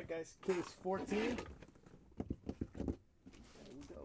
right, guys, case 14. There we go.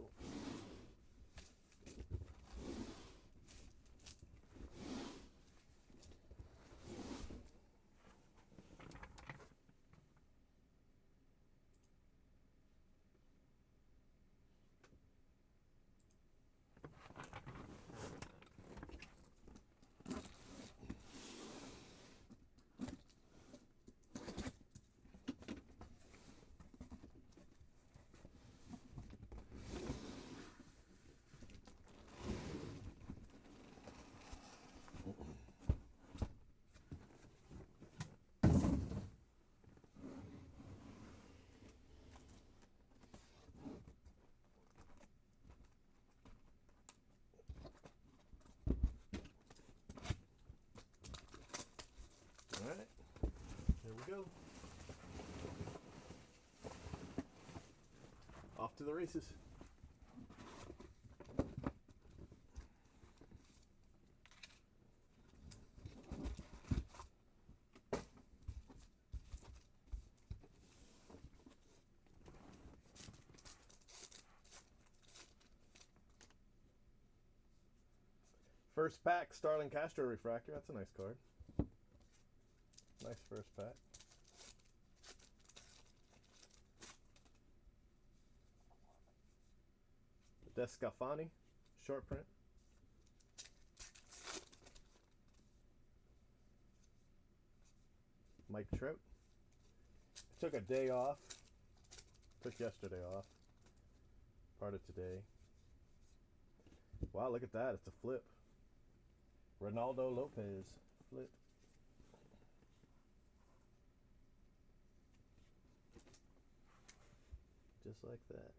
All right, here we go. Off to the races. First pack, Starlin Castro Refractor. That's a nice card. Nice first pack. Descafani, short print. Mike Trout. Took a day off. Took yesterday off. Part of today. Wow, look at that. It's a flip. Ronaldo Lopez. Flip. Just like that.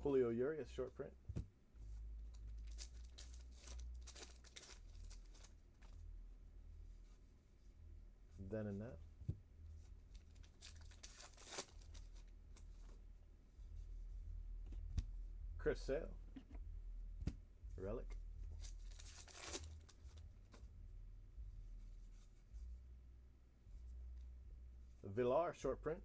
Julio Urias, short print. Then and now. Chris Sale, relic. Villar, short print.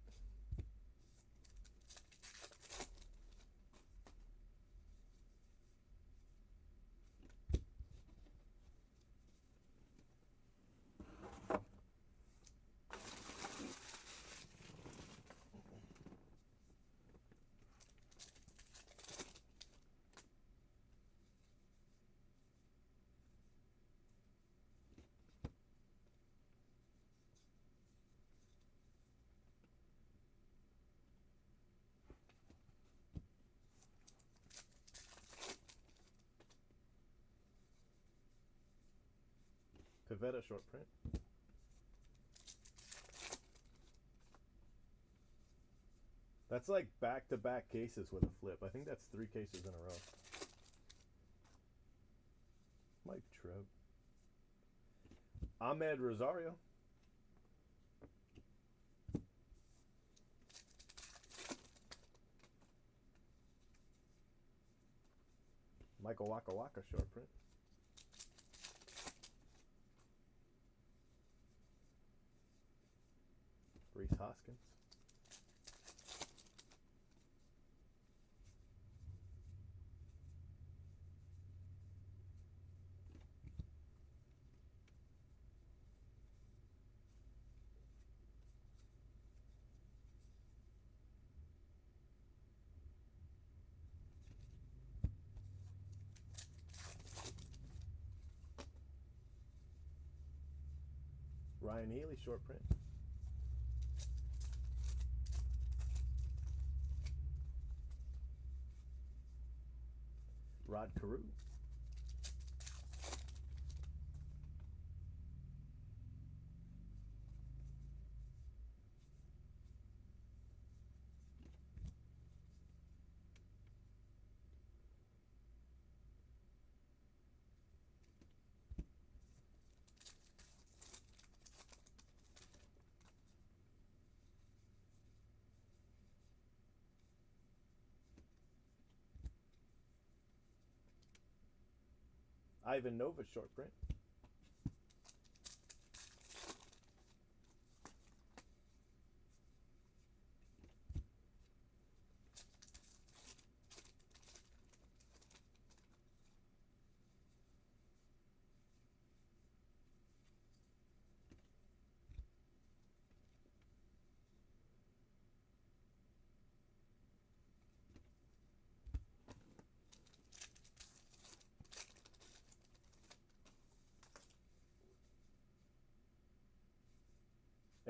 Pivetta, short print. That's like back-to-back cases with a flip. I think that's 3 cases in a row. Mike Trout. Ahmed Rosario. Michael Waka Waka, short print. Rhys Hoskins. Ryan Healy, short print. Rod Carew. Ivan Nova short print.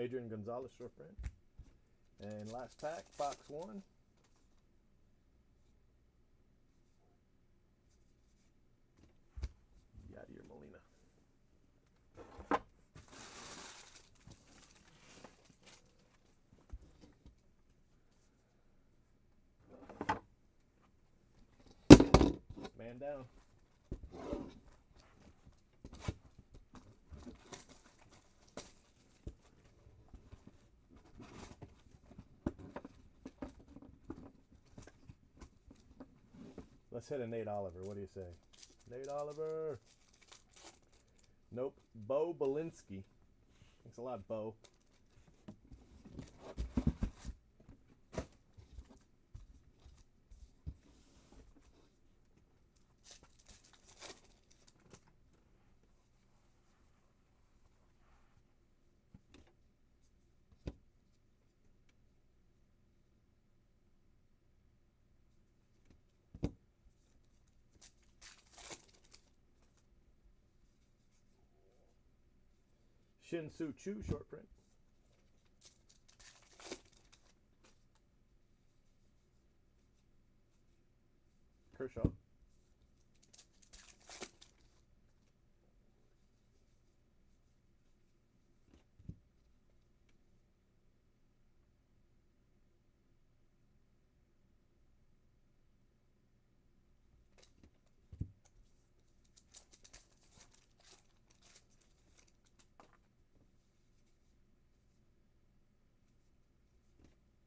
Adrian Gonzalez short print. And last pack, box 1. Yadier Molina. Man down. Let's hit a Nate Oliver. What do you say? Nate Oliver. Nope. Bo Belinsky. Thanks a lot, Bo. Shin-Soo Choo short print. Kershaw.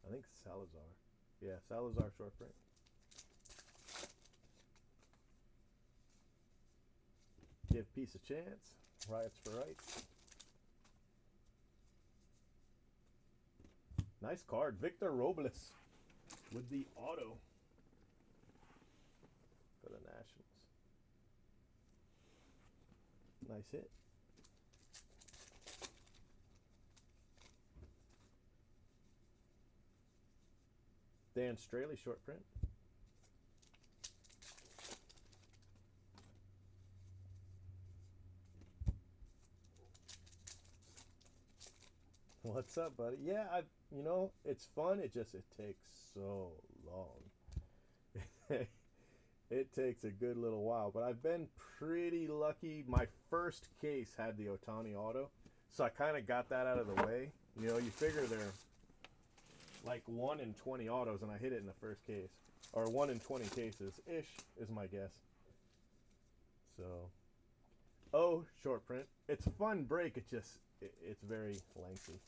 I think Salazar. Yeah, Salazar short print. Give peace a chance. Riots for rights. Nice card. Victor Robles with the auto for the Nationals. Nice hit. Dan Straley short print. What's up, buddy? Yeah, you know, it's fun. It takes so long. It takes a good little while, but I've been pretty lucky. My first case had the Ohtani auto, so I kind of got that out of the way. You know, you figure they're like 1 in 20 autos, and I hit it in the first case. Or 1 in 20 cases-ish is my guess. So, oh, short print. It's a fun break. It's very lengthy.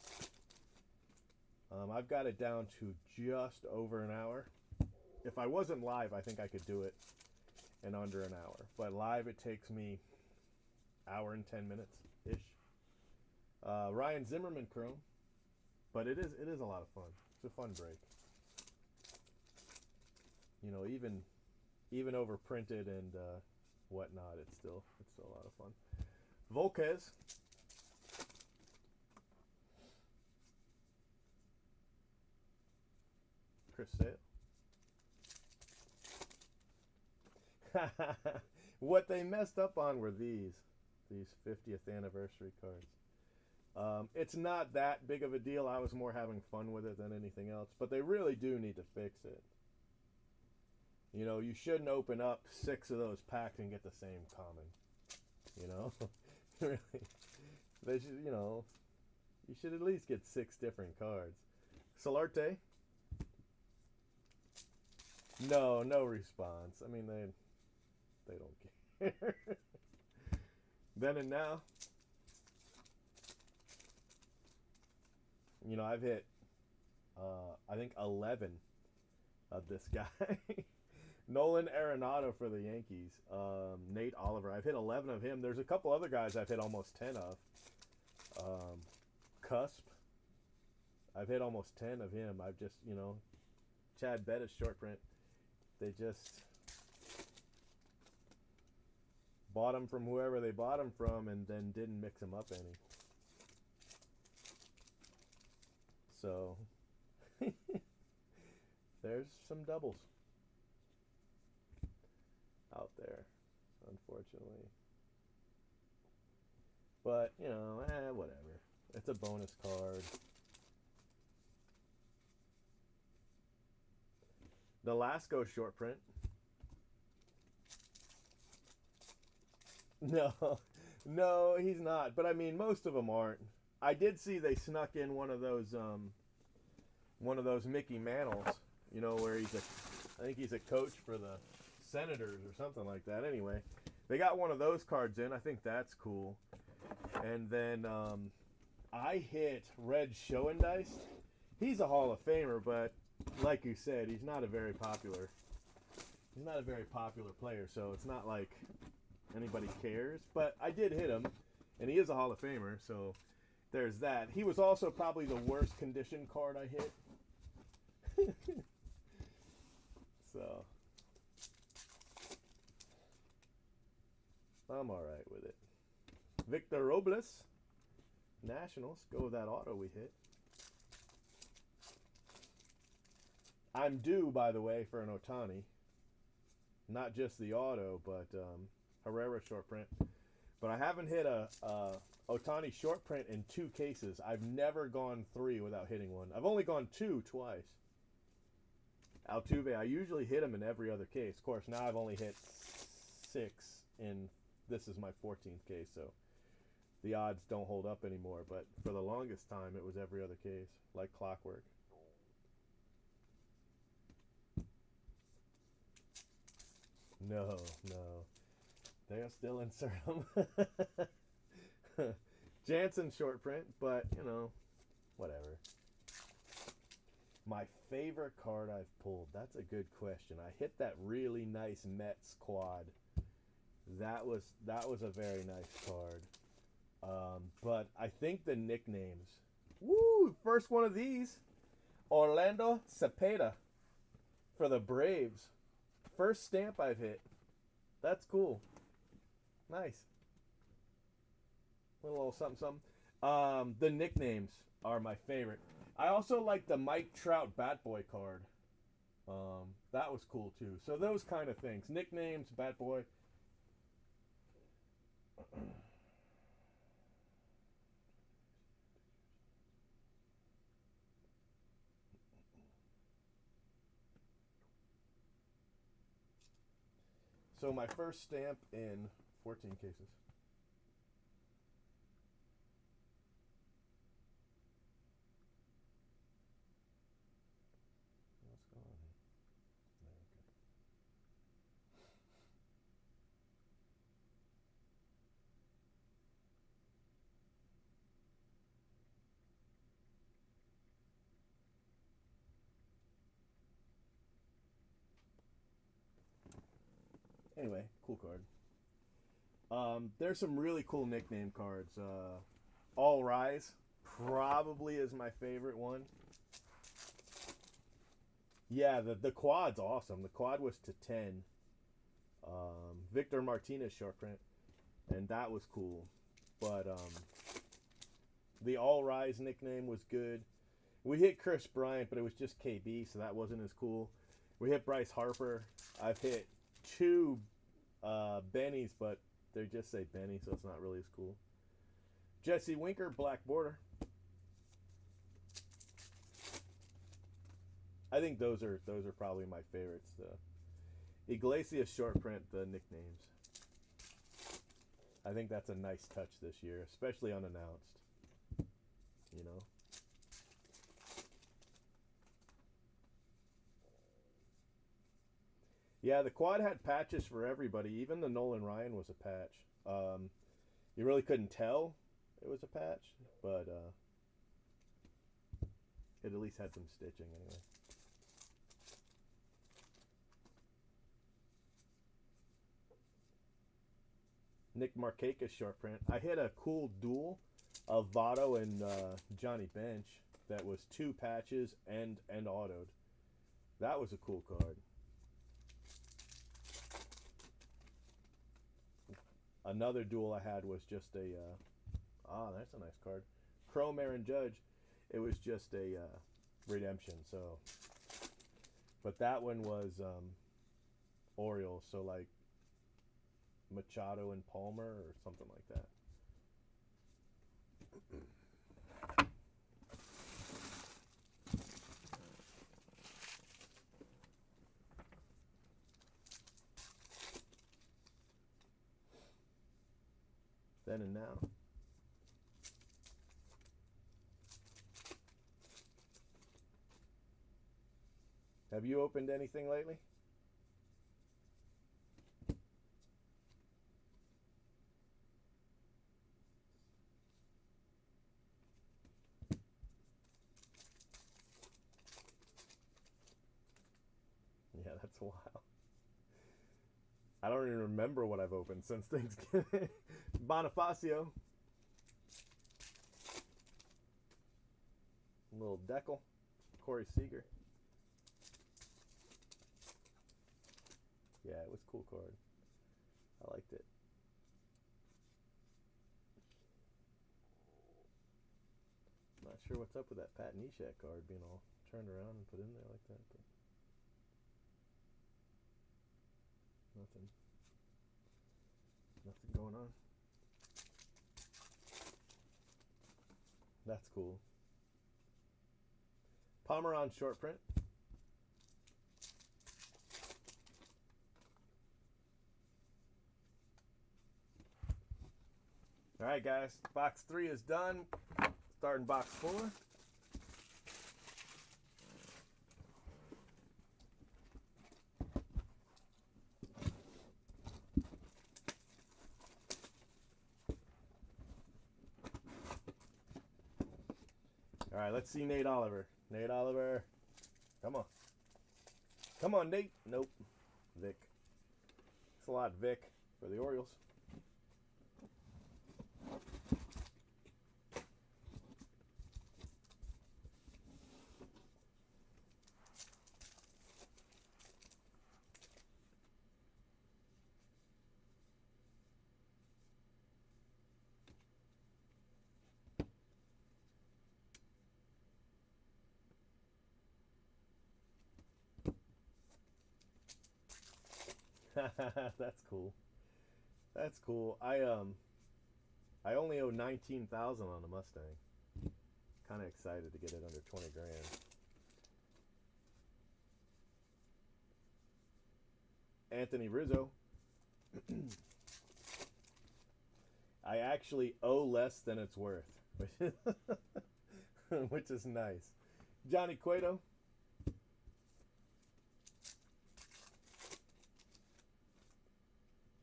I've got it down to just over an hour. If I wasn't live, I think I could do it in under an hour. But live, it takes me hour and 10 minutes-ish. Ryan Zimmerman Chrome. But it is a lot of fun. It's a fun break. You know, even overprinted and whatnot, it's still a lot of fun. Volquez. Chris Sale. What they messed up on were these 50th anniversary cards. It's not that big of a deal. I was more having fun with it than anything else, but they really do need to fix it. You know, you shouldn't open up 6 of those packs and get the same common. You know, really, they should. You know, you should at least get 6 different cards. Solarte. No response. I mean, they don't care. Then and now. You know, I've hit, I think 11 of this guy. Nolan Arenado for the Yankees. Nate Oliver. I've hit 11 of him. There's a couple other guys I've hit almost 10 of. Cusp. I've hit almost 10 of him. I've just, Chad Bettis short print. They just bought him from whoever they bought him from and then didn't mix him up any. So, there's some doubles out there, unfortunately. But, whatever. It's a bonus card. Nolasco short print. No, he's not. But I mean, most of them aren't. I did see they snuck in one of those Mickey Mantles. Where I think he's a coach for the Senators or something like that. Anyway, they got one of those cards in. I think that's cool. And then I hit Red Schoendienst. He's a Hall of Famer, but like you said, he's not a very popular player, so it's not like anybody cares. But I did hit him, and he is a Hall of Famer, so there's that. He was also probably the worst condition card I hit. So I'm alright with it. Victor Robles, Nationals. Go with that auto we hit. I'm due, by the way, for an Ohtani. Not just the auto, but Herrera short print. But I haven't hit a Ohtani short print in 2 cases. I've never gone 3 without hitting one. I've only gone 2 twice. Altuve, I usually hit him in every other case. Of course, now I've only hit 6 in, this is my 14th case, so the odds don't hold up anymore. But for the longest time, it was every other case, like clockwork. No. They'll still insert them. Jansen short print, but, whatever. My favorite card I've pulled. That's a good question. I hit that really nice Mets quad. That was a very nice card. But I think the nicknames. Woo! First one of these. Orlando Cepeda for the Braves. First stamp I've hit. That's cool. Nice. A little something. The nicknames are my favorite. I also like the Mike Trout Bat Boy card. That was cool too. So those kind of things. Nicknames, Bat Boy. So my first stamp in 14 cases. What's going on here? Okay. Anyway, cool card. There's some really cool nickname cards. All Rise probably is my favorite one. Yeah, the quad's awesome. The quad was to 10. Victor Martinez short print, and that was cool. But the All Rise nickname was good. We hit Chris Bryant, but it was just KB, so that wasn't as cool. We hit Bryce Harper. I've hit 2 Bennies, but they just say Benny, so it's not really as cool. Jesse Winker, black border. I think those are probably my favorites. The Iglesias short print, the nicknames. I think that's a nice touch this year, especially unannounced. Yeah, the quad had patches for everybody. Even the Nolan Ryan was a patch. You really couldn't tell it was a patch, but it at least had some stitching anyway. Nick Markakis short print. I hit a cool duel of Votto and Johnny Bench that was 2 patches and autoed. That was a cool card. Another duel I had was just a that's a nice card. Chrome Aaron Judge. It was just a redemption. So, but that one was Orioles. So like Machado and Palmer or something like that. Then and now. Have you opened anything lately? Yeah, that's a while. I don't even remember what I've opened since Thanksgiving. Bonifacio. A little Decal. Corey Seager. Yeah, it was a cool card. I liked it. Not sure what's up with that Pat Neshek card being all turned around and put in there like that, but nothing going on. That's cool. Pomeron short print. All right, guys. Box 3 is done. Starting box 4. All right, let's see Nate Oliver. Nate Oliver. Come on. Come on, Nate. Nope. Vic. It's a lot, Vic, for the Orioles. That's cool. That's cool. I only owe 19,000 on the Mustang. Kind of excited to get it under 20 grand. Anthony Rizzo. I actually owe less than it's worth, which is nice. Johnny Cueto.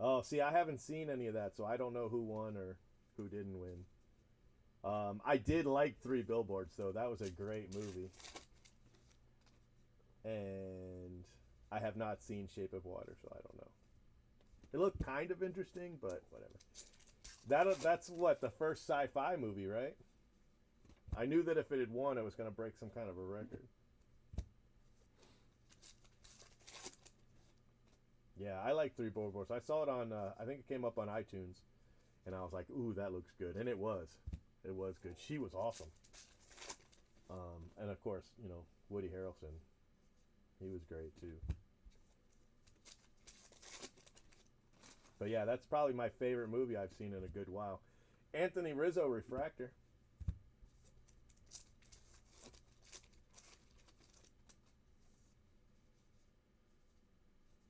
Oh, see, I haven't seen any of that, so I don't know who won or who didn't win. I did like 3 Billboards, though. That was a great movie. And I have not seen Shape of Water, so I don't know. It looked kind of interesting, but whatever. That's what, the first sci-fi movie, right? I knew that if it had won, it was going to break some kind of a record. Yeah, I like 3 Billboards. I saw it on, I think it came up on iTunes, and I was like, ooh, that looks good. And it was. It was good. She was awesome. And of course, you know, Woody Harrelson. He was great too. But yeah, that's probably my favorite movie I've seen in a good while. Anthony Rizzo Refractor.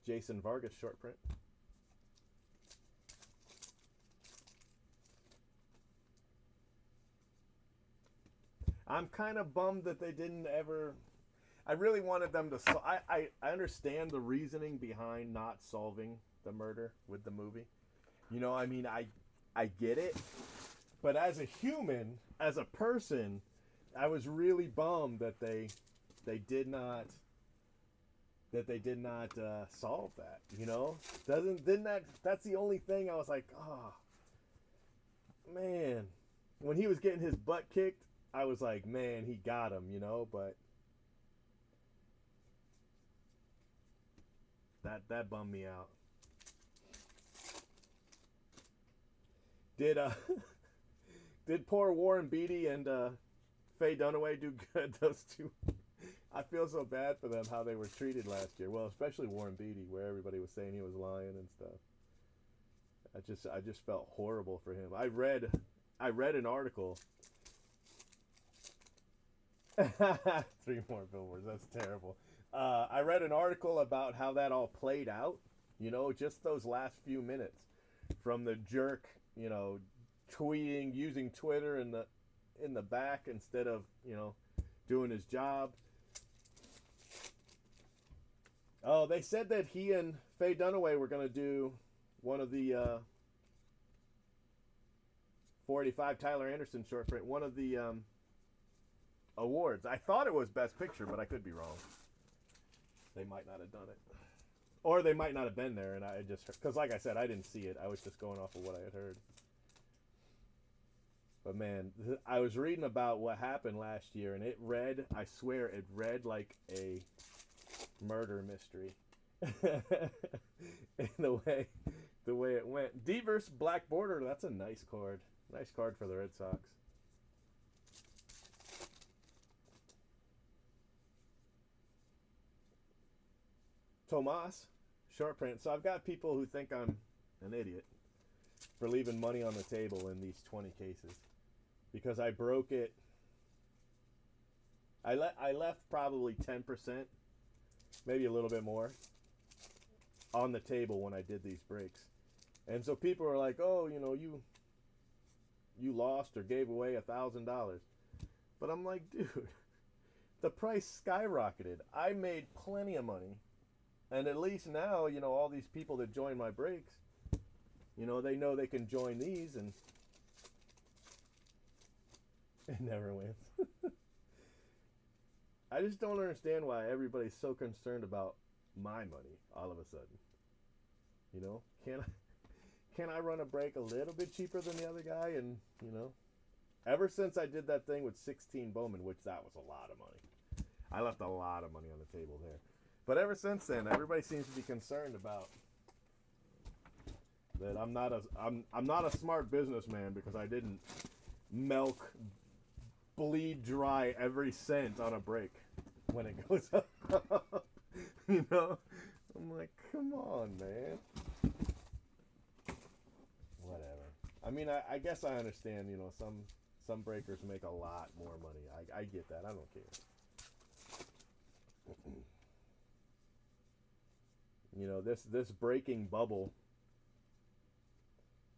Jason Vargas short print. I'm kind of bummed that they didn't ever. I really wanted them to. I understand the reasoning behind not solving the murder with the movie. You know, I mean, I get it. But as a human, as a person, I was really bummed that they did not that they did not solve that. You know, didn't that? That's the only thing I was like, oh man, when he was getting his butt kicked, I was like, man, he got him. You know, but that bummed me out. Did did poor Warren Beatty and Faye Dunaway do good? Those two. I feel so bad for them how they were treated last year. Well, especially Warren Beatty, where everybody was saying he was lying and stuff. I just felt horrible for him. I read an article. 3 more billboards. That's terrible. I read an article about how that all played out. You know, just those last few minutes from the jerk. You know, tweeting, using Twitter in the back instead of doing his job. Oh, they said that he and Faye Dunaway were going to do one of the 485 Tyler Anderson short print, one of the awards. I thought it was Best Picture, but I could be wrong. They might not have done it. Or they might not have been there, and I just... Because like I said, I didn't see it. I was just going off of what I had heard. But man, I was reading about what happened last year, and it read... I swear, it read like a murder mystery. In the way it went. D versus Black Border, that's a nice card. Nice card for the Red Sox. Tomas, short print. So I've got people who think I'm an idiot for leaving money on the table in these 20 cases because I broke it. I left probably 10%, maybe a little bit more, on the table when I did these breaks. And so people are like, oh, you lost or gave away $1,000. But I'm like, dude, the price skyrocketed. I made plenty of money. And at least now, all these people that join my breaks, they know they can join these, and it never wins. I just don't understand why everybody's so concerned about my money all of a sudden. Can I run a break a little bit cheaper than the other guy? And, ever since I did that thing with 16 Bowman, which that was a lot of money. I left a lot of money on the table there. But ever since then, everybody seems to be concerned about that I'm not a smart businessman because I didn't milk, bleed dry every cent on a break when it goes up. I'm like, come on, man. Whatever. I mean, I guess I understand. Some breakers make a lot more money. I get that. I don't care. This breaking bubble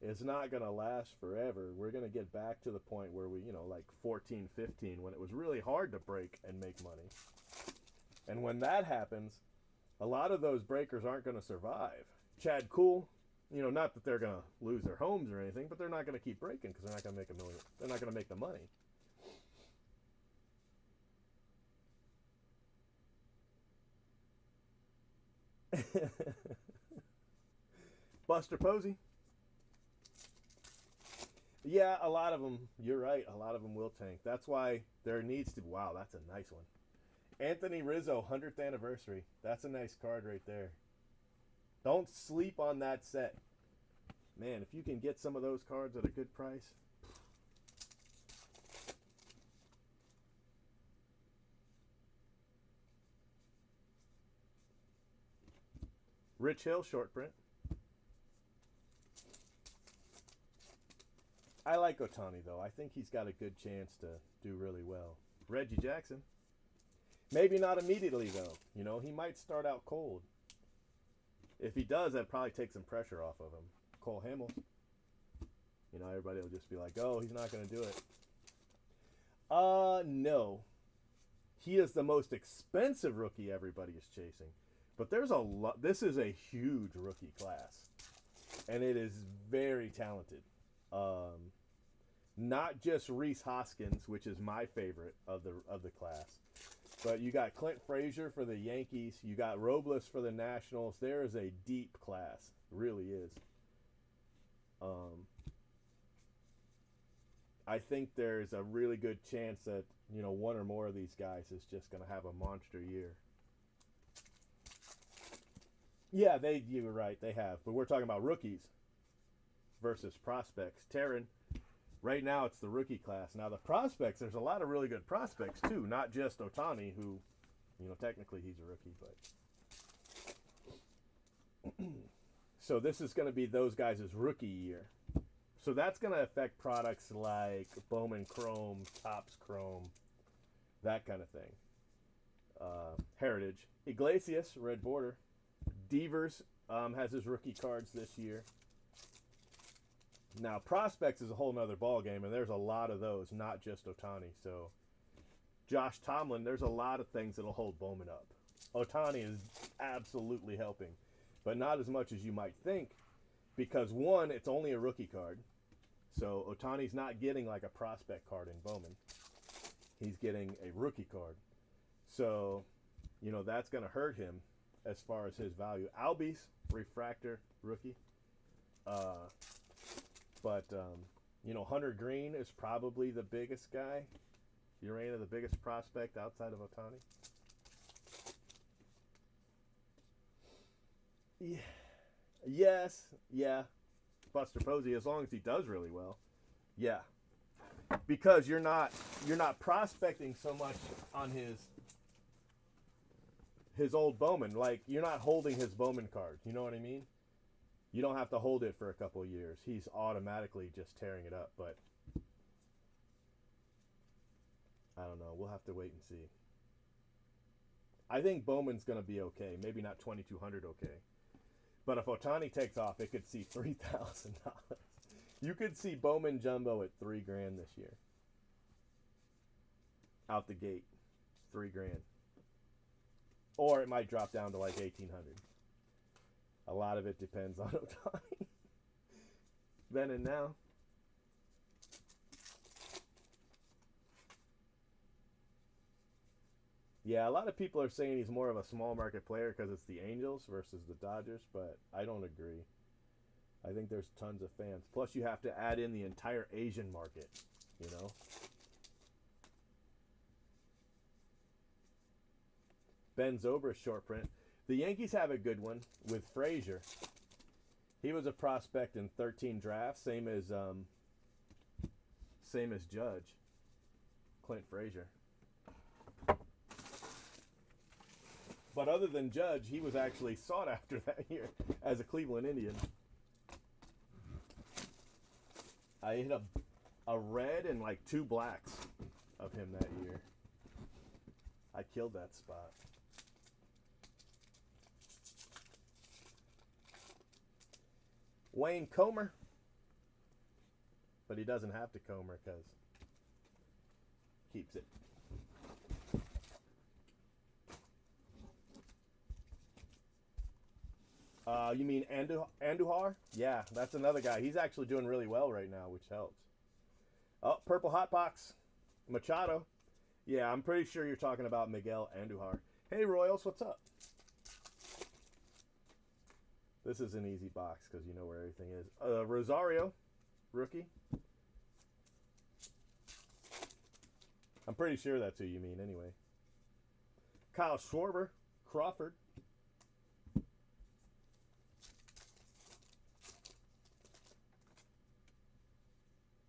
is not going to last forever. We're going to get back to the point where we, like 14, 15, when it was really hard to break and make money. And when that happens, a lot of those breakers aren't going to survive. Chad Kuhl, not that they're going to lose their homes or anything, but they're not going to keep breaking because they're not going to make $1 million. They're not going to make the money. Buster Posey. Yeah, a lot of them, you're right, a lot of them will tank. That's why there needs to, wow, that's a nice one. Anthony Rizzo, 100th anniversary. That's a nice card right there. Don't sleep on that set. Man, if you can get some of those cards at a good price. Rich Hill, short print. I like Ohtani, though. I think he's got a good chance to do really well. Reggie Jackson. Maybe not immediately, though. He might start out cold. If he does, that probably takes some pressure off of him. Cole Hamels. Everybody will just be like, oh, he's not going to do it. No. He is the most expensive rookie everybody is chasing. But there's a lot. This is a huge rookie class. And it is very talented. Not just Rhys Hoskins, which is my favorite of the class, But you got Clint Frazier for the Yankees. You got Robles for the Nationals. There is a deep class. Really is. I think there's a really good chance that, one or more of these guys is just going to have a monster year. Yeah, you were right. They have. But we're talking about rookies versus prospects. Taryn, right now it's the rookie class. Now the prospects, there's a lot of really good prospects too, not just Ohtani, who, technically he's a rookie, but so this is going to be those guys' rookie year. So that's going to affect products like Bowman Chrome, Topps Chrome, that kind of thing. Heritage. Iglesias, red border. Devers has his rookie cards this year. Now, prospects is a whole nother ballgame, and there's a lot of those, not just Ohtani. So, Josh Tomlin, there's a lot of things that'll hold Bowman up. Ohtani is absolutely helping, but not as much as you might think, because one, it's only a rookie card. So, Ohtani's not getting like a prospect card in Bowman. He's getting a rookie card. So, that's going to hurt him as far as his value. Albies, refractor, rookie. But Hunter Green is probably the biggest guy. Urena, the biggest prospect outside of Ohtani. Yeah. Yes. Yeah. Buster Posey, as long as he does really well. Yeah. Because you're not prospecting so much on his old Bowman. Like, you're not holding his Bowman card. You know what I mean? You don't have to hold it for a couple of years. He's automatically just tearing it up, but I don't know. We'll have to wait and see. I think Bowman's going to be okay. Maybe not 2,200 okay. But if Ohtani takes off, it could see $3,000. You could see Bowman Jumbo at $3,000 this year. Out the gate. $3,000. Or it might drop down to like 1,800. A lot of it depends on Ohtani. Then and now. Yeah, a lot of people are saying he's more of a small market player because it's the Angels versus the Dodgers, but I don't agree. I think there's tons of fans. Plus, you have to add in the entire Asian market, Ben Zobrist short print. The Yankees have a good one with Frazier. He was a prospect in 13 drafts, same as Judge, Clint Frazier. But other than Judge, he was actually sought after that year as a Cleveland Indian. I hit a red and like 2 blacks of him that year. I killed that spot. Wayne Comer. But he doesn't have to Comer because keeps it. You mean Andujar? Yeah, that's another guy. He's actually doing really well right now, which helps. Oh, Purple Hot Box. Machado. Yeah, I'm pretty sure you're talking about Miguel Andujar. Hey, Royals, what's up? This is an easy box because you know where everything is. Rosario, rookie. I'm pretty sure that's who you mean anyway. Kyle Schwarber, Crawford.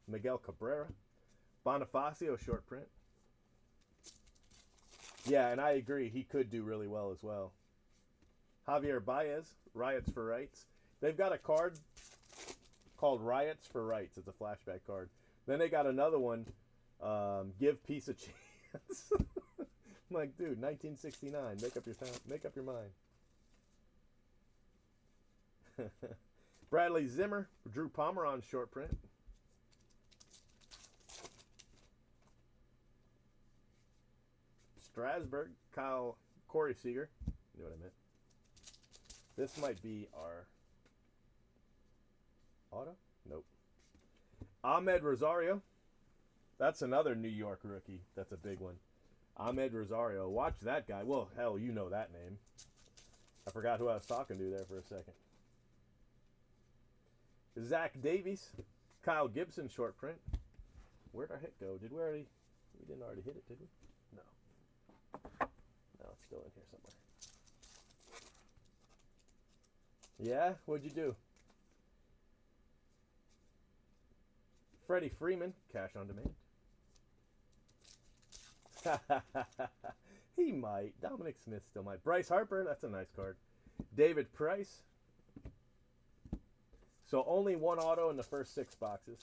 Miguel Cabrera. Bonifacio short print. Yeah, and I agree. He could do really well as well. Javier Baez, Riots for Rights. They've got a card called Riots for Rights. It's a flashback card. Then they got another one, Give Peace a Chance. I'm like, dude, 1969. Make up your mind. Bradley Zimmer, Drew Pomeranz short print. Strasburg, Corey Seager. You know what I meant. This might be our auto? Nope. Ahmed Rosario. That's another New York rookie. That's a big one. Ahmed Rosario. Watch that guy. Well, hell, you know that name. I forgot who I was talking to there for a second. Zach Davies. Kyle Gibson short print. Where'd our hit go? Did we already... We didn't already hit it, did we? No. No, it's still in here somewhere. Yeah? What'd you do? Freddie Freeman. Cash on demand. He might. Dominic Smith still might. Bryce Harper, that's a nice card. David Price. So only one auto in the first 6 boxes.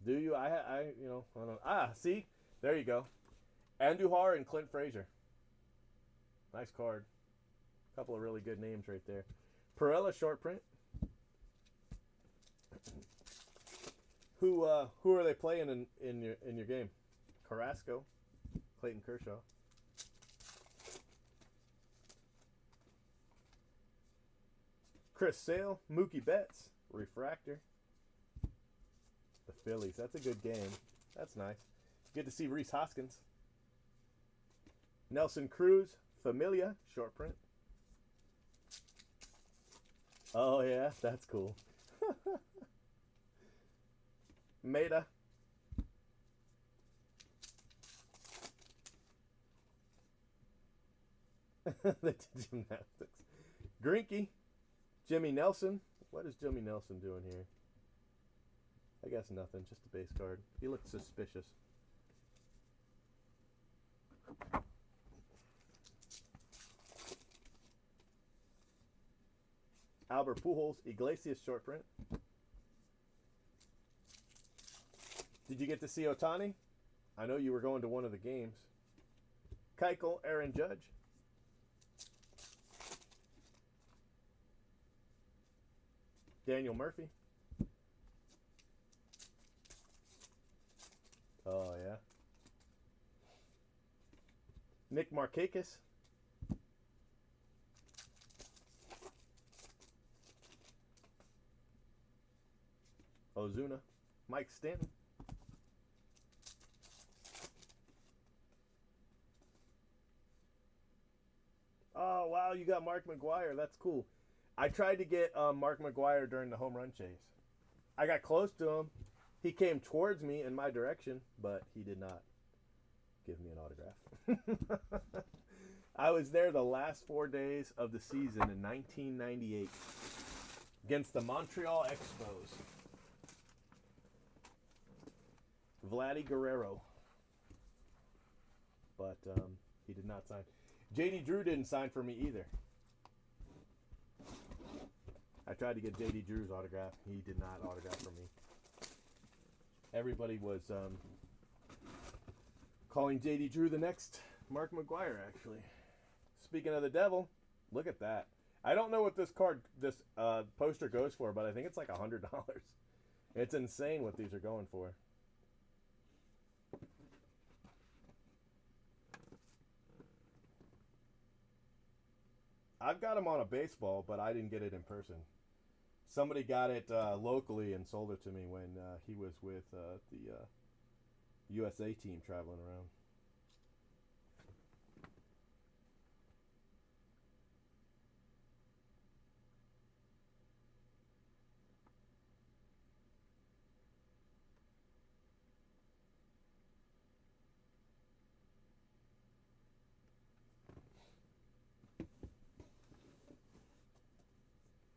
Do you? I you know, I don't know. Ah, see? There you go. Andujar and Clint Frazier. Nice card. Couple of really good names right there. Perella short print. Who are they playing in your game? Carrasco, Clayton Kershaw. Chris Sale, Mookie Betts, Refractor. The Phillies, that's a good game. That's nice. Good to see Rhys Hoskins. Nelson Cruz, Familia, short print. Oh yeah, that's cool. Maeda. The gymnastics. Greinke. Jimmy Nelson. What is Jimmy Nelson doing here? I guess nothing. Just a base card. He looked suspicious. Albert Pujols. Iglesias short print. Did you get to see Ohtani? I know you were going to one of the games. Keuchel, Aaron Judge. Daniel Murphy. Oh, yeah. Nick Markakis. Ozuna. Mike Stanton. Oh, wow, you got Mark McGwire. That's cool. I tried to get Mark McGwire during the home run chase. I got close to him. He came towards me in my direction, but he did not give me an autograph. I was there the last 4 days of the season in 1998 against the Montreal Expos. Vladdy Guerrero. But he did not sign. J.D. Drew didn't sign for me either. I tried to get J.D. Drew's autograph. He did not autograph for me. Everybody was calling J.D. Drew the next Mark McGwire, actually. Speaking of the devil, look at that. I don't know what this poster goes for, but I think it's like $100. It's insane what these are going for. I've got him on a baseball, but I didn't get it in person. Somebody got it locally and sold it to me when he was with the USA team traveling around.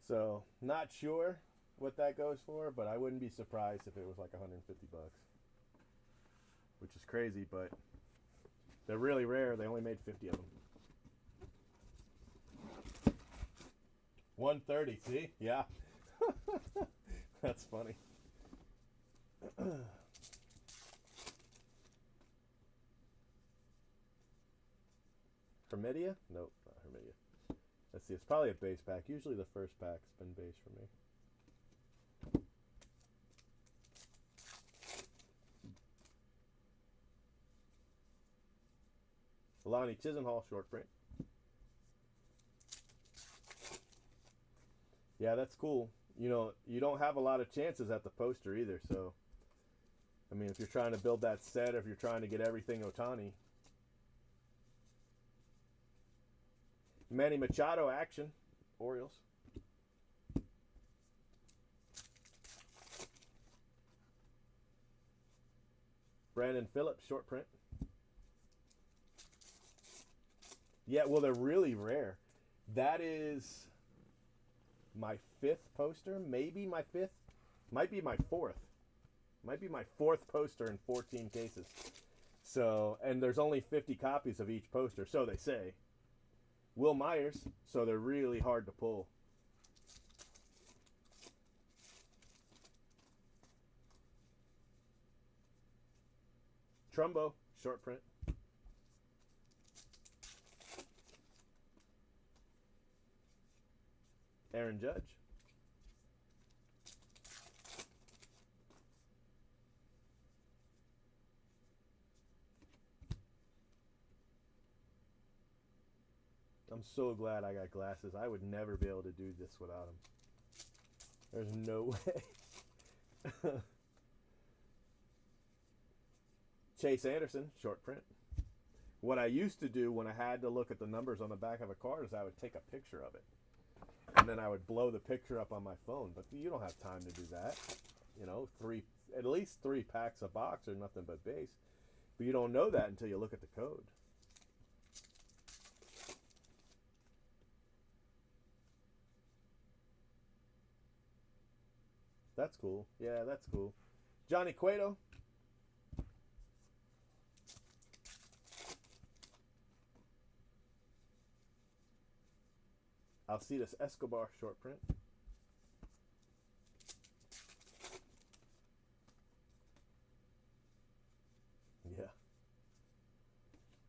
So, not sure what that goes for, but I wouldn't be surprised if it was like 150 bucks. Which is crazy, but they're really rare. They only made 50 of them. 130, see? Yeah. That's funny. Hermedia? Nope, not Hermedia. Let's see, it's probably a base pack. Usually the first pack's been base for me. Lonnie Chisenhall short print. Yeah, that's cool. You know, you don't have a lot of chances at the poster either, so I mean, if you're trying to build that set, or if you're trying to get everything Otani. Manny Machado action, Orioles. Brandon Phillips, short print. Yeah, well, they're really rare. That is my 5th poster, maybe my 5th. Might be my 4th. Might be my 4th poster in 14 cases. So, and there's only 50 copies of each poster, so they say. Will Myers, so they're really hard to pull. Trumbo, short print. Aaron Judge. I'm so glad I got glasses. I would never be able to do this without them. There's no way. Chase Anderson, short print. What I used to do when I had to look at the numbers on the back of a card is I would take a picture of it. And then I would blow the picture up on my phone. But you don't have time to do that. You know, at least 3 packs a box are nothing but base. But you don't know that until you look at the code. That's cool. Yeah, that's cool. Johnny Cueto. Alcides Escobar, short print. Yeah.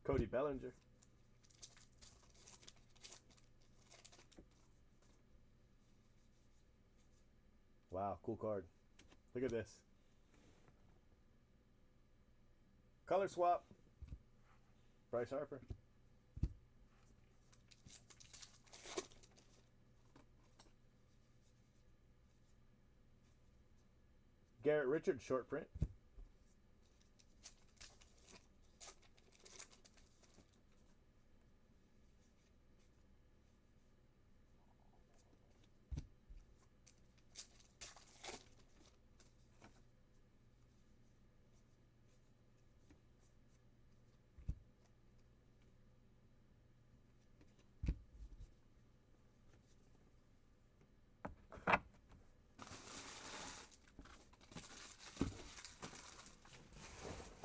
Cody Bellinger. Wow, cool card. Look at this. Color swap. Bryce Harper. Garrett Richards, short print.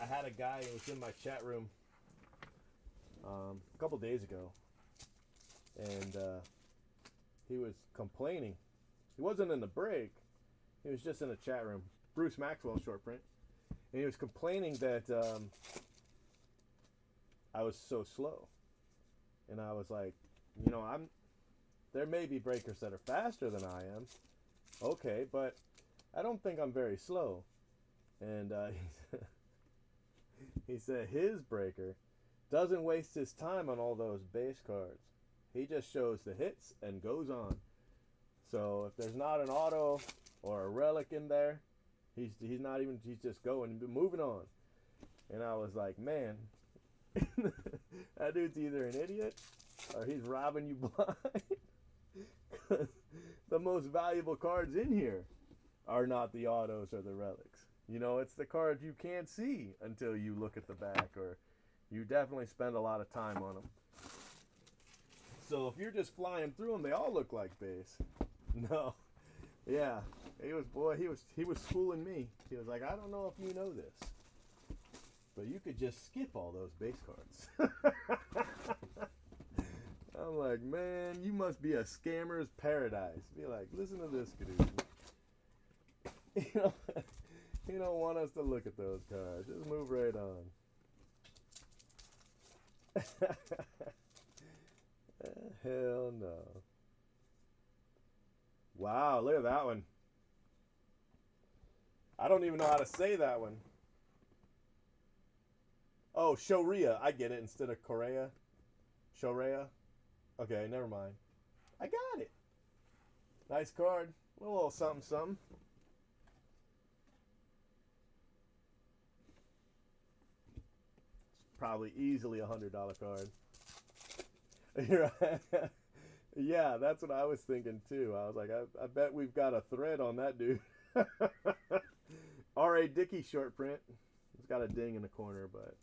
I had a guy who was in my chat room a couple days ago, and he was complaining. He wasn't in the break. He was just in the chat room. Bruce Maxwell, short print. And he was complaining that I was so slow. And I was like, you know, there may be breakers that are faster than I am. Okay, but I don't think I'm very slow. And he said his breaker doesn't waste his time on all those base cards. He just shows the hits and goes on. So if there's not an auto or a relic in there, he's just going, moving on. And I was like, man, that dude's either an idiot or he's robbing you blind. The most valuable cards in here are not the autos or the relics. You know, it's the cards you can't see until you look at the back, or you definitely spend a lot of time on them. So if you're just flying through them, they all look like base. No. Yeah. He was fooling me. He was like, I don't know if you know this, but you could just skip all those base cards. I'm like, man, you must be a scammer's paradise. Be like, listen to this dude. You don't want us to look at those cards. Just move right on. Hell no. Wow, look at that one. I don't even know how to say that one. Oh, Shoria. I get it instead of Correa. Shorea. Okay, never mind. I got it. Nice card. A little something, something. probably easily $100 card. You're right. Yeah, that's what I was thinking too. I was like, I bet we've got a thread on that dude. R.A. Dickey short print. It's got a ding in the corner, but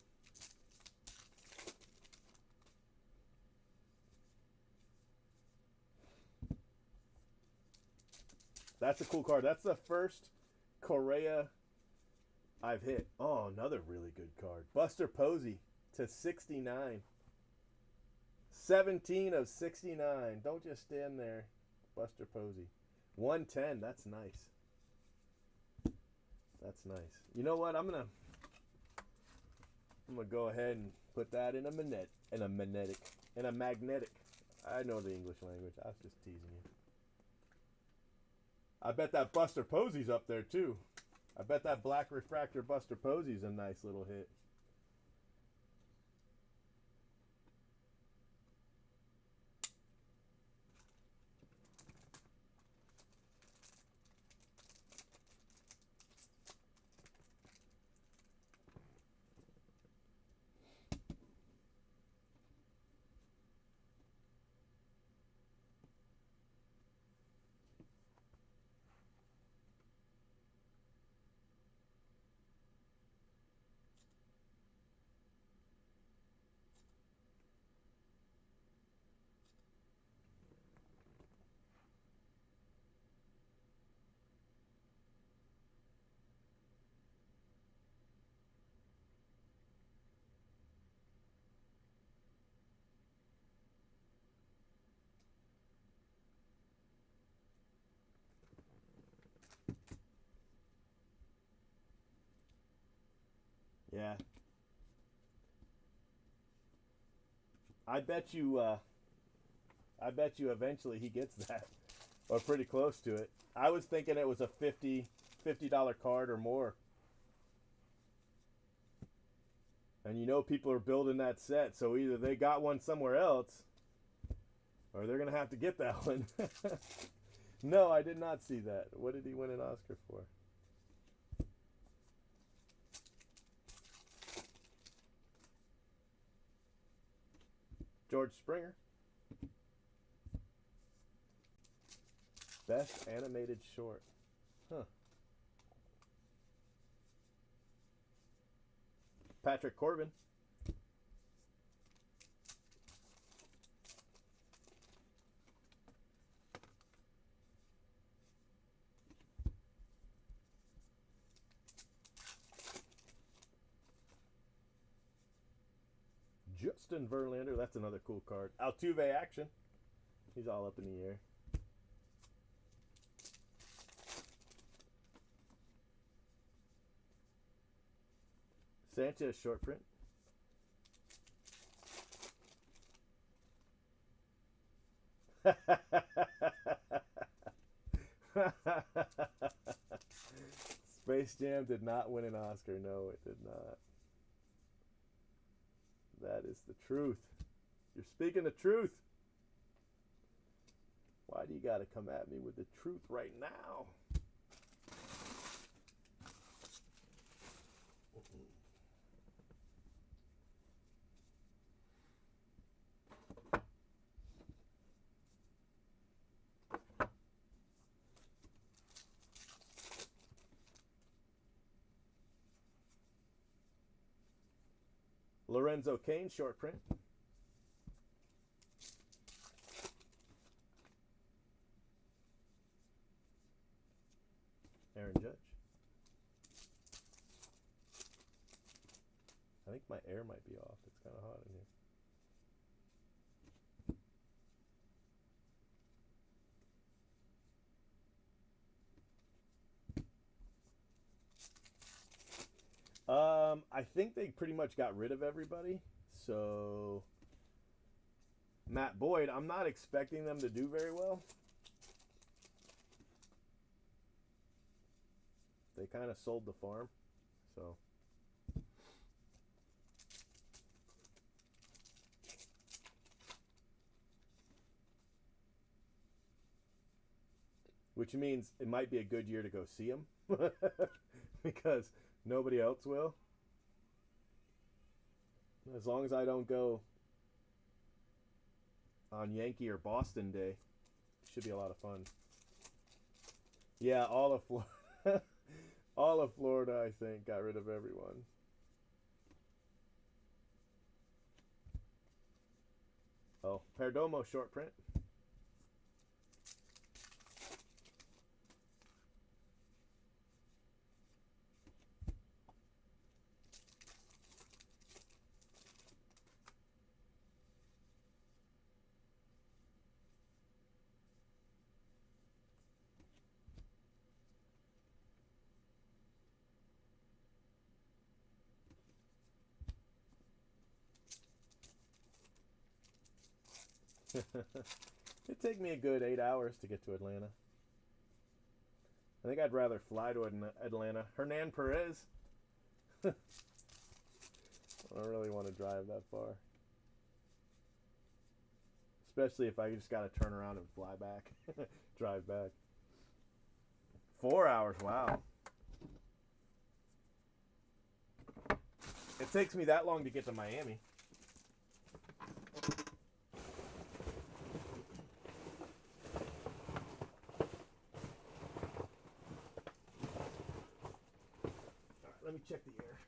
that's a cool card. That's the first Correa I've hit. Oh, another really good card. Buster Posey to 69. 17 of 69. Don't just stand there. Buster Posey. 110. That's nice. That's nice. You know what? I'm gonna go ahead and put that in a magnetic. I know the English language. I was just teasing you. I bet that Buster Posey's up there too. I bet that Black Refractor Buster Posey's a nice little hit. Yeah. I bet you eventually he gets that. Or pretty close to it. I was thinking it was a $50 card or more. And you know people are building that set, so either they got one somewhere else or they're going to have to get that one. No, I did not see that. What did he win an Oscar for? George Springer. Best animated short. Huh. Patrick Corbin. Justin Verlander. That's another cool card. Altuve action. He's all up in the air. Sanchez short print. Space Jam did not win an Oscar. No, it did not. That is the truth. You're speaking the truth. Why do you got to come at me with the truth right now? Lorenzo Cain short print. Aaron Judge. I think my air might be off. It's kind of hot in here. I think they pretty much got rid of everybody. So Matt Boyd, I'm not expecting them to do very well. They kind of sold the farm. So which means it might be a good year to go see them because nobody else will. As long as I don't go on Yankee or Boston Day, it should be a lot of fun. Yeah, all of Florida, all of Florida, I think, got rid of everyone. Oh, Perdomo short print. It'd take me a good 8 hours to get to Atlanta. I think I'd rather fly to Atlanta. Hernan Perez. I don't really want to drive that far. Especially if I just got to turn around and fly back. Drive back. 4 hours, wow. It takes me that long to get to Miami. Let me check the air.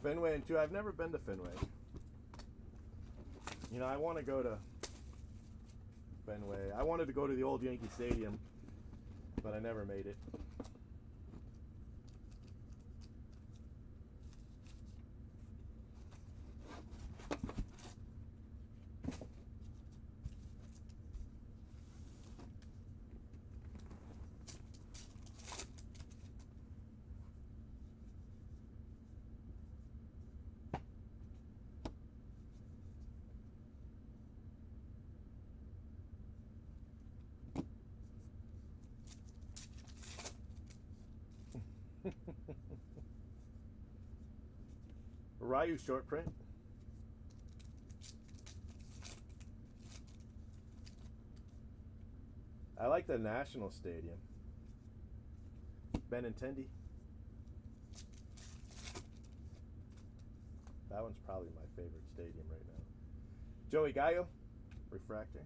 Fenway and two. I've never been to Fenway. You know, I want to go to Fenway. I wanted to go to the old Yankee Stadium, but I never made it. Ryu short print. I like the National Stadium. Benintendi. That one's probably my favorite stadium right now. Joey Gallo, refractor.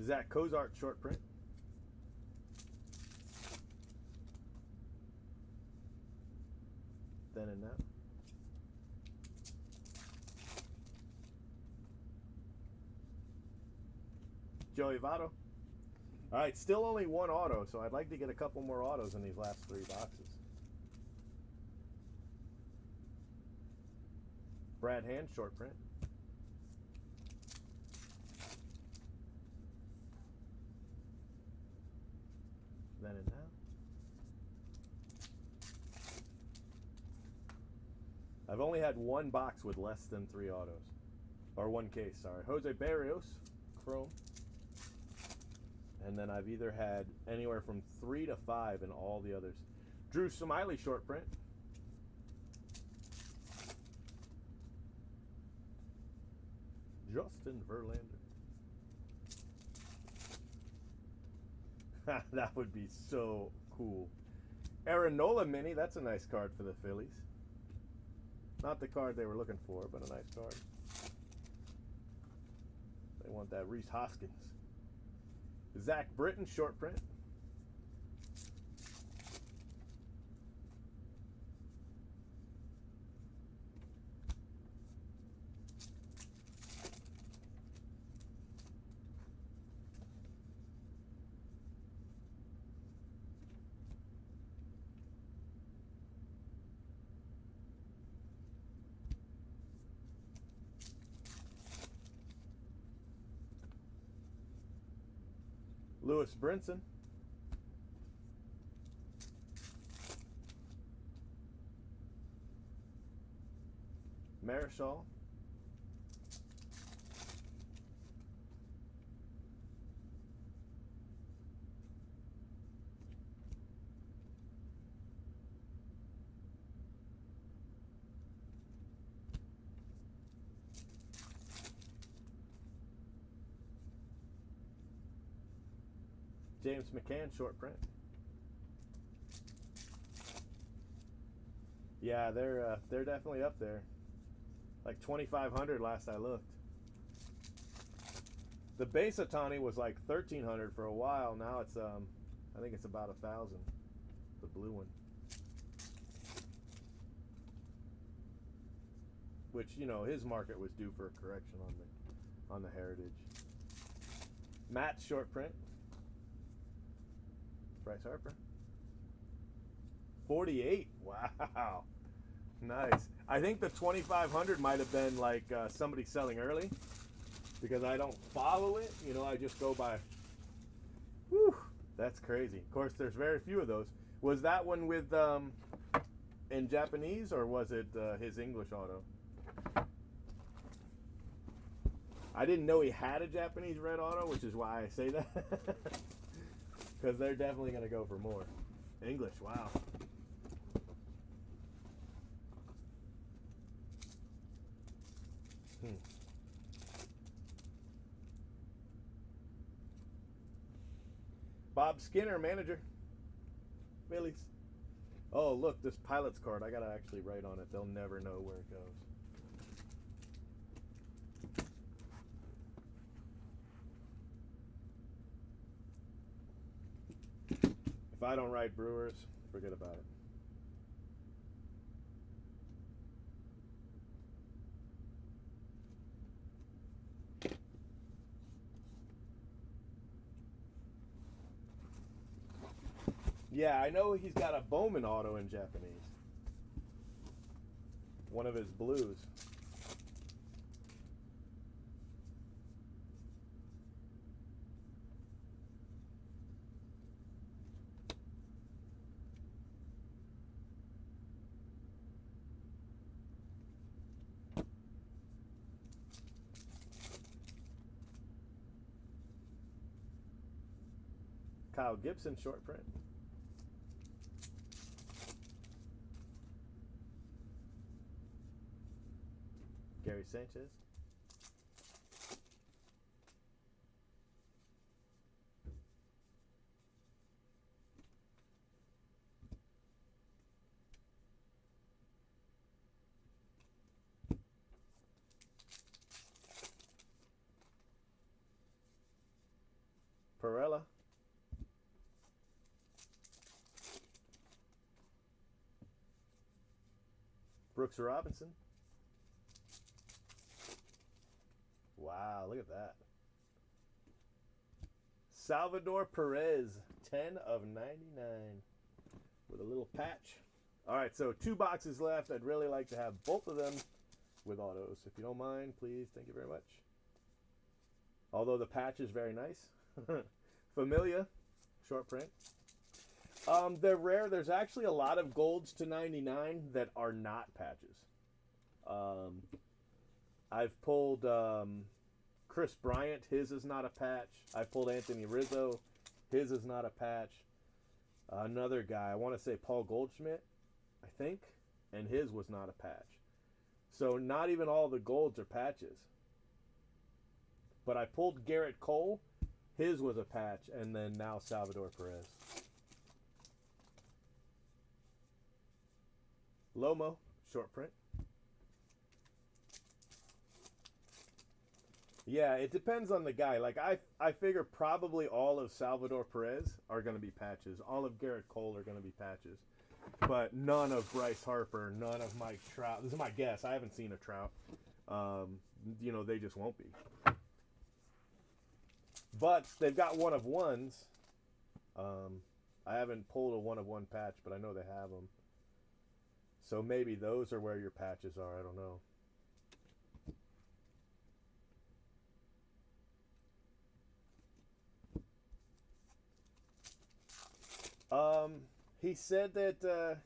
Zach Cozart short print. Then and now. Joey Votto. All right, still only one auto, so I'd like to get a couple more autos in these last 3 boxes. Brad Hand short print. spinning now. I've only had one box with less than 3 autos. Or 1 case, sorry. Jose Barrios, Chrome. And then I've either had anywhere from 3 to 5 in all the others. Drew Smiley, short print. Justin Verlander. That would be so cool. Aaron Nola mini, that's a nice card for the Phillies. Not the card they were looking for, but a nice card. They want that Rhys Hoskins. Zach Britton, short print. Lewis Brinson. Marichal. James McCann, short print. Yeah, they're definitely up there. Like 2,500 last I looked. The base Ohtani was like 1,300 for a while. Now it's I think it's about 1,000. The blue one. Which, you know, his market was due for a correction on the Heritage. Matt, short print. Bryce Harper. 48. Wow. Nice. I think the 2,500 might have been like somebody selling early because I don't follow it. You know, I just go by. Whew. That's crazy. Of course, there's very few of those. Was that one with in Japanese or was it his English auto? I didn't know he had a Japanese red auto, which is why I say that. Because they're definitely going to go for more. English, wow. Bob Skinner, manager. Phillies. Oh, look, this Pilot's card. I got to actually write on it. They'll never know where it goes. If I don't write Brewers, forget about it. Yeah, I know he's got a Bowman auto in Japanese. One of his blues. Kyle Gibson, short print. Gary Sanchez. Perella. Brooks Robinson. Wow, look at that. Salvador Perez, 10 of 99 with a little patch. All right, so 2 boxes left. I'd really like to have both of them with autos. If you don't mind, please. Thank you very much. Although the patch is very nice. Familia, short print. They're rare. There's actually a lot of golds to 99 that are not patches. Um, I've pulled Chris Bryant. His is not a patch. I pulled Anthony Rizzo. His is not a patch. Another guy, I want to say Paul Goldschmidt, I think, and his was not a patch. So not even all the golds are patches. But I pulled Garrett Cole. His was a patch, and then now Salvador Perez. Lomo, short print. Yeah, it depends on the guy. Like I figure probably all of Salvador Perez are going to be patches. All of Garrett Cole are going to be patches. But none of Bryce Harper, none of Mike Trout. This is my guess. I haven't seen a Trout. They just won't be. But they've got one of ones. I haven't pulled a one of one patch, but I know they have them. So maybe those are where your patches are. I don't know. He said that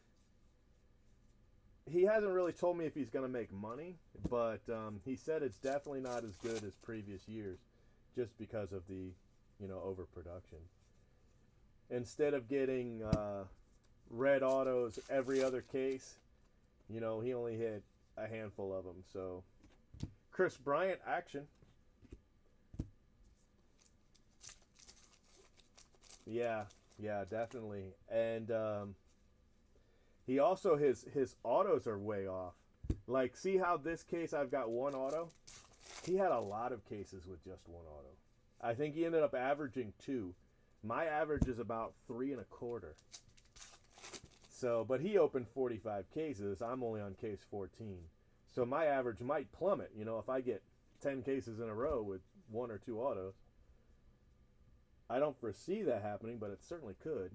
he hasn't really told me if he's going to make money, but he said it's definitely not as good as previous years, just because of the, overproduction. Instead of getting red autos every other case, he only hit a handful of them. So, Chris Bryant action. Yeah, definitely. And he also his autos are way off. Like, see how this case I've got one auto? He had a lot of cases with just one auto. I think he ended up averaging 2. My average is about 3.25. So, but he opened 45 cases. I'm only on case 14. So my average might plummet, if I get 10 cases in a row with 1 or 2 autos. I don't foresee that happening, but it certainly could.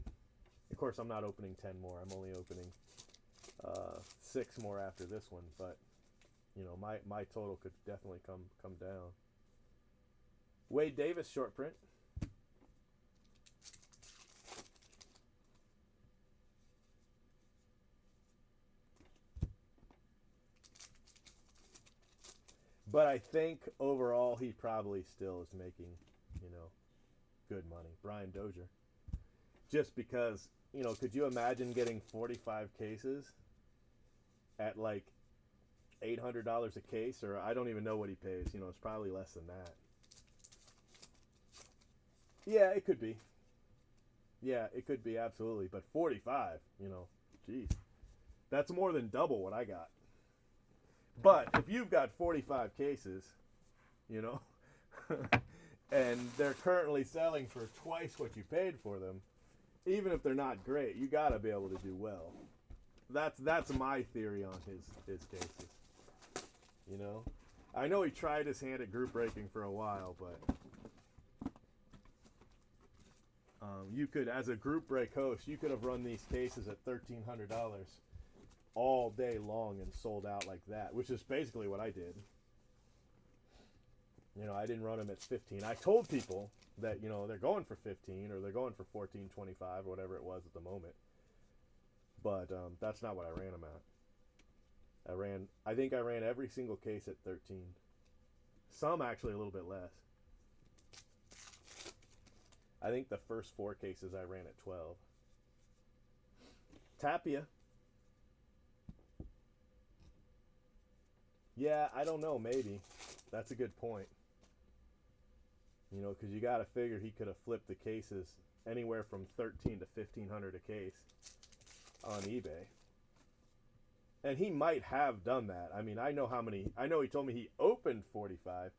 Of course, I'm not opening 10 more. I'm only opening 6 more after this one. But, my total could definitely come down. Wade Davis, short print. But I think overall he probably still is making, good money. Brian Dozier. Just because, could you imagine getting 45 cases at like $800 a case? Or I don't even know what he pays. It's probably less than that. Yeah, it could be. Yeah, it could be, absolutely. But 45, geez. That's more than double what I got. But if you've got 45 cases, and they're currently selling for twice what you paid for them, even if they're not great, you got to be able to do well. That's my theory on his cases. I know he tried his hand at group breaking for a while, but you could, as a group break host, you could have run these cases at $1,300 all day long and sold out like that, which is basically what I did. I didn't run them at 15. I told people that, they're going for 15 or they're going for 14.25 or whatever it was at the moment. But that's not what I ran them at. I think I ran every single case at 13. Some actually a little bit less. I think the first 4 cases I ran at 12. Tapia. Yeah, I don't know, maybe. That's a good point. Because you got to figure he could have flipped the cases anywhere from 13 to 1,500 a case on eBay. And he might have done that. I mean, I know he told me he opened 45.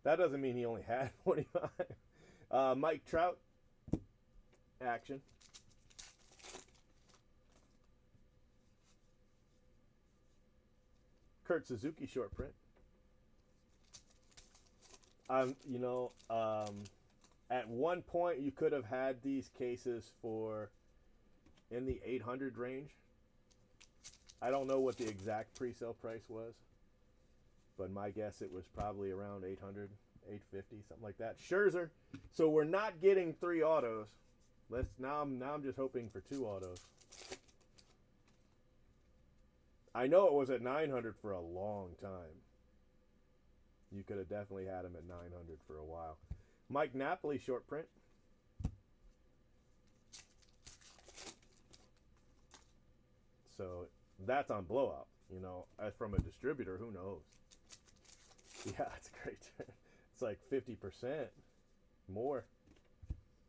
That doesn't mean he only had 45. Mike Trout, action. Kurt Suzuki, short print. At one point you could have had these cases for in the 800 range. I don't know what the exact pre-sale price was, but my guess it was probably around 800, 850, something like that. Scherzer. So we're not getting 3 autos. Now I'm just hoping for 2 autos. I know it was at 900 for a long time. You could have definitely had him at 900 for a while. Mike Napoli short print. So that's on blowout. You know, as from a distributor, who knows? Yeah, it's great. It's like 50% more.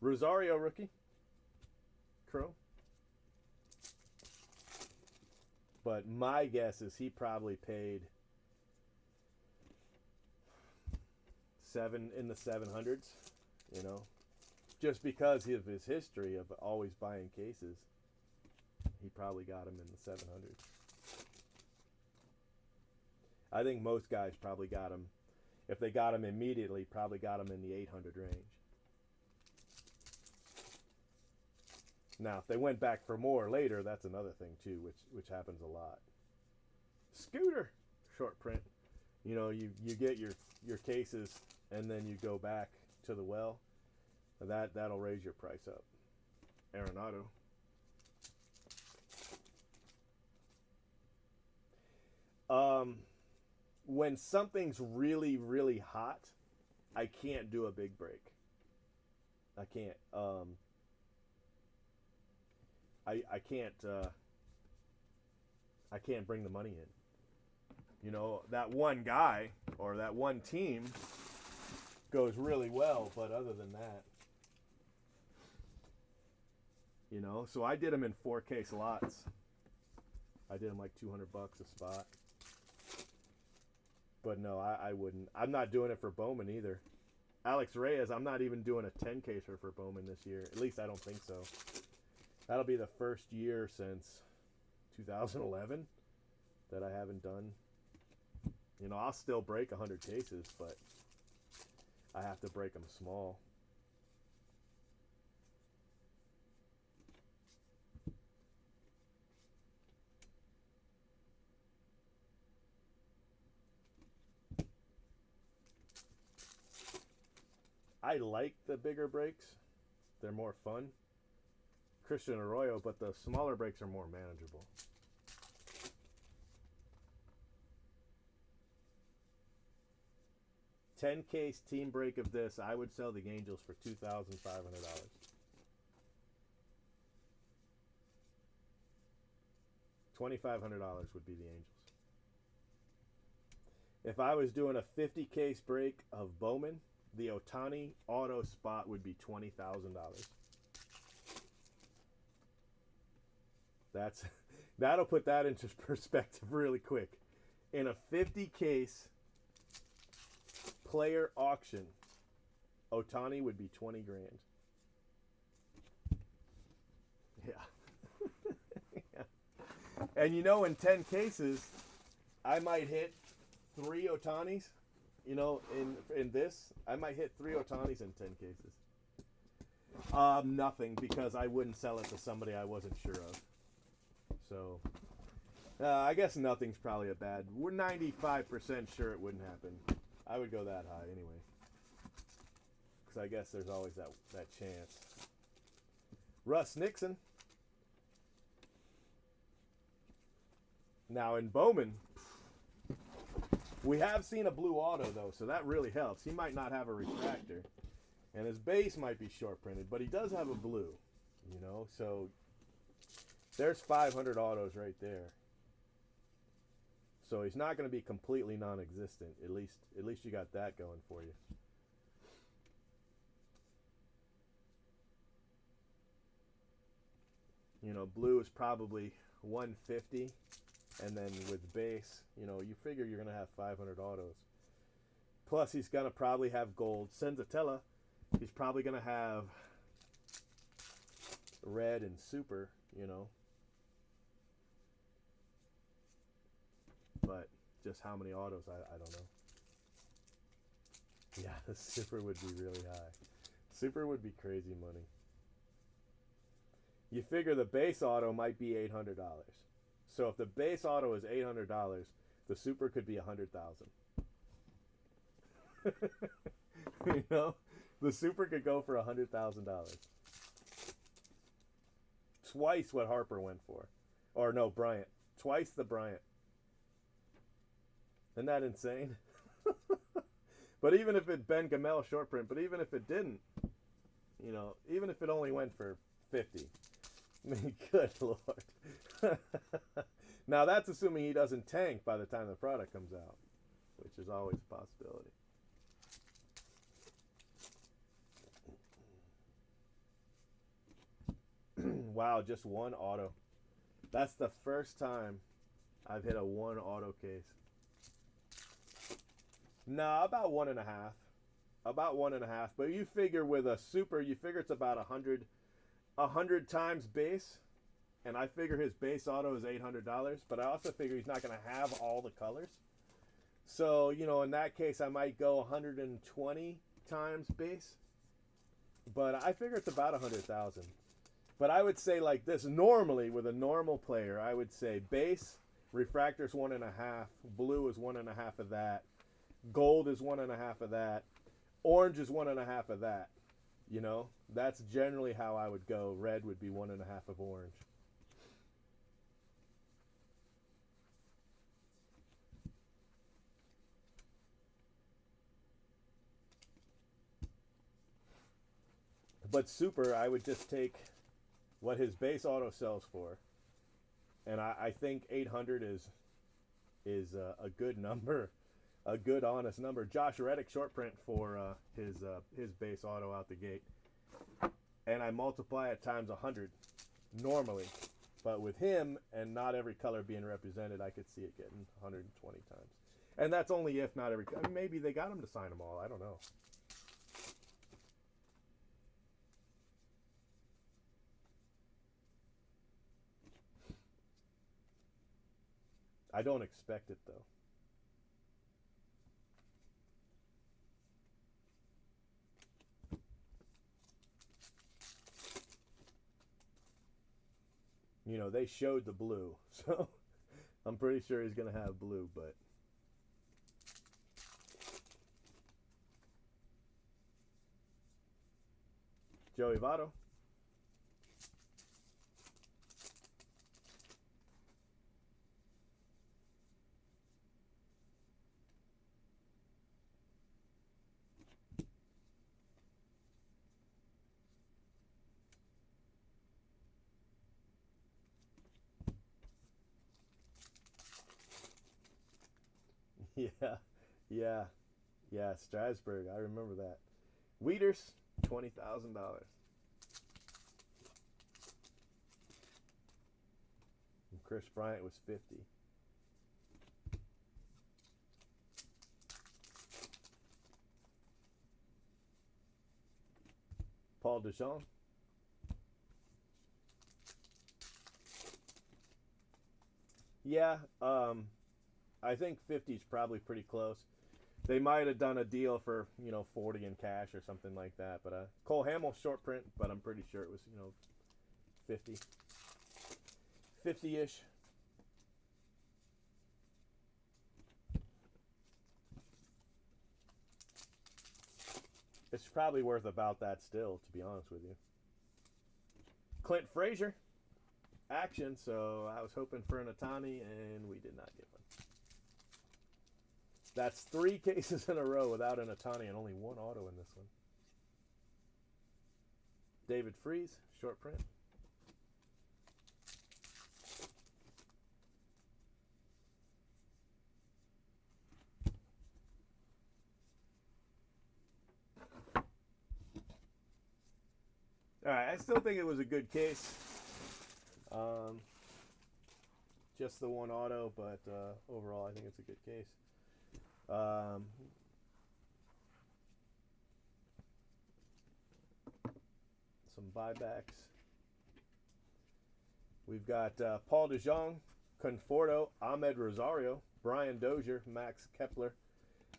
Rosario rookie. Chrome. But my guess is he probably paid in the 700s, you know, just because of his history of always buying cases. He probably got him in the 700s. I think most guys probably got him, if they got him immediately, probably got him in the 800 range. Now, if they went back for more later, that's another thing too, which happens a lot. Scooter short print. You know, you get your cases and then you go back to the well. That'll raise your price up. Arenado. When something's really, really hot, I can't do a big break. I can't. I can't bring the money in. You know, that one guy or that one team goes really well, but other than that, you know. So I did them in 4K lots. I did them like $200 a spot. But no, I wouldn't. I'm not doing it for Bowman either. Alex Reyes, I'm not even doing a 10K for Bowman this year. At least I don't think so. That'll be the first year since 2011 that I haven't done. You know, I'll still break 100 cases, but I have to break them small. I like the bigger breaks. They're more fun. Christian Arroyo, but the smaller breaks are more manageable. $10K team break of this, I would sell the Angels for $2,500. $2,500 would be the Angels. If I was doing a 50 case break of Bowman, the Ohtani auto spot would be $20,000. That'll put that into perspective really quick. In a 50 case player auction, Ohtani would be 20 grand. Yeah. Yeah. And you know, in 10 cases, I might hit 3 Ohtanis. You know, in this, I might hit 3 Ohtanis in 10 cases. Nothing, because I wouldn't sell it to somebody I wasn't sure of. So, I guess nothing's probably a bad. We're 95% sure it wouldn't happen. I would go that high anyway, because I guess there's always that chance. Russ Nixon. Now in Bowman, we have seen a blue auto though, so that really helps. He might not have a refractor, and his base might be short printed, but he does have a blue. You know, so there's 500 autos right there. So he's not going to be completely non-existent. At least you got that going for you. You know, blue is probably 150, and then with base, you know, you figure you're going to have 500 autos. Plus, he's going to probably have gold. Senzatella, he's probably going to have red and super, you know. But just how many autos, I don't know. Yeah, the super would be really high. Super would be crazy money. You figure the base auto might be $800. So if the base auto is $800, the super could be $100,000. You know, the super could go for $100,000. twice what Harper went for. Or no, Bryant. Twice the Bryant. Isn't that insane? But even if it Ben Gamel short print, but even if it didn't, you know, even if it only went for 50, I mean, good Lord. Now that's assuming he doesn't tank by the time the product comes out, which is always a possibility. Wow, just one auto. That's the first time I've hit a one auto case. Nah, about 1.5. About 1.5. But you figure with a super, you figure it's about 100 times base. And I figure his base auto is $800. But I also figure he's not going to have all the colors. So, you know, in that case, I might go 120 times base. But I figure it's about 100,000. But I would say like this, normally with a normal player, I would say base, refractor's 1.5, blue is 1.5 of that, gold is 1.5 of that, orange is 1.5 of that. You know, that's generally how I would go. Red would be 1.5 of orange. But super, I would just take what his base auto sells for, and I think 800 is a good number, a good honest number. Josh Reddick short print for his base auto out the gate, and I multiply it times 100 normally, but with him and not every color being represented, I could see it getting 120 times, and that's only if not every. I mean, maybe they got him to sign them all. I don't know. I don't expect it though. You know, they showed the blue, so I'm pretty sure he's going to have blue, but Joey Votto. Yeah, yeah, yeah. Strasburg, I remember that. Wieters, $20,000. Chris Bryant was 50. Paul DeJong. Yeah, I think 50 is probably pretty close. They might have done a deal for 40 in cash or something like that. But Cole Hamill short print, but I'm pretty sure it was 50, 50-ish. It's probably worth about that still, to be honest with you. Clint Frazier, action. So I was hoping for an Ohtani, and we did not get one. That's 3 cases in a row without an Ohtani and only 1 auto in this one. David Freese, short print. All right, I still think it was a good case. Just the 1 auto, but overall I think it's a good case. Some buybacks. We've got Paul DeJong, Conforto, Ahmed Rosario, Brian Dozier, Max Kepler,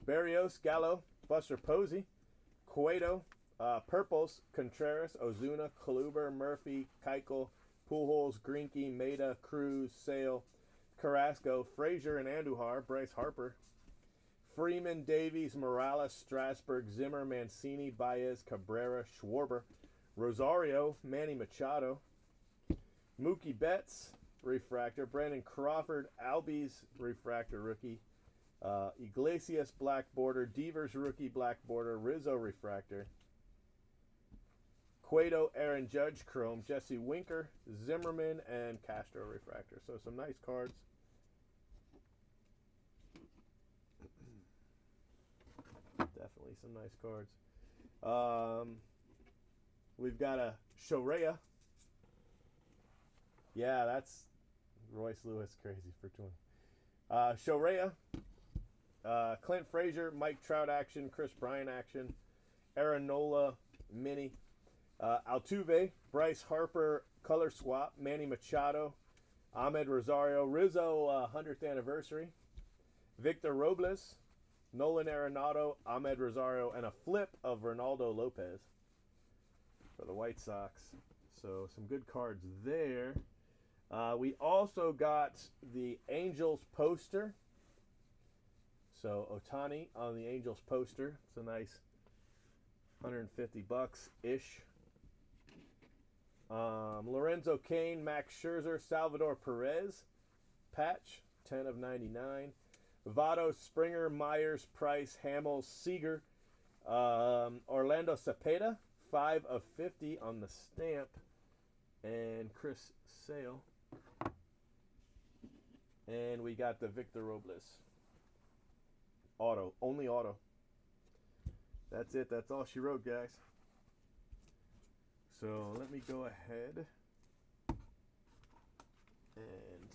Berrios, Gallo, Buster Posey, Cueto, Purples, Contreras, Ozuna, Kluber, Murphy, Keuchel, Pujols, Greinke, Maeda, Cruz, Sale, Carrasco, Frazier and Andujar, Bryce Harper, Freeman, Davies, Morales, Strasburg, Zimmer, Mancini, Baez, Cabrera, Schwarber, Rosario, Manny Machado, Mookie Betts refractor. Brandon Crawford, Albies refractor rookie. Iglesias black border. Devers rookie black border. Rizzo refractor. Cueto, Aaron Judge chrome. Jesse Winker, Zimmerman, and Castro refractor. So some nice cards. Definitely some nice cards. We've got a Shorea. Yeah, that's Royce Lewis crazy for 20. Shorea. Clint Frazier, Mike Trout action, Chris Bryant action, Aaron Nola mini, Altuve, Bryce Harper color swap, Manny Machado, Ahmed Rosario, Rizzo 100th anniversary, Victor Robles, Nolan Arenado, Ahmed Rosario, and a flip of Ronaldo Lopez for the White Sox. So some good cards there. We also got the Angels poster. So Ohtani on the Angels poster. It's a nice $150-ish. Lorenzo Cain, Max Scherzer, Salvador Perez patch, 10 of 99. Votto, Springer, Myers, Price, Hamels, Seager, Orlando Cepeda, 5 of 50 on the stamp, and Chris Sale. And we got the Victor Robles. Auto. Only auto. That's it. That's all she wrote, guys. So let me go ahead and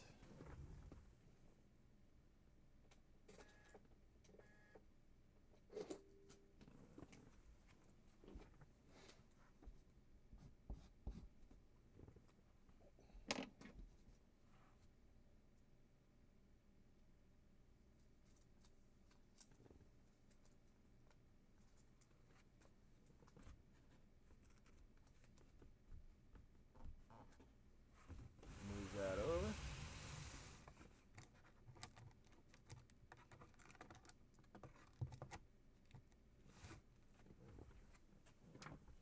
that over.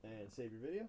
And save your video.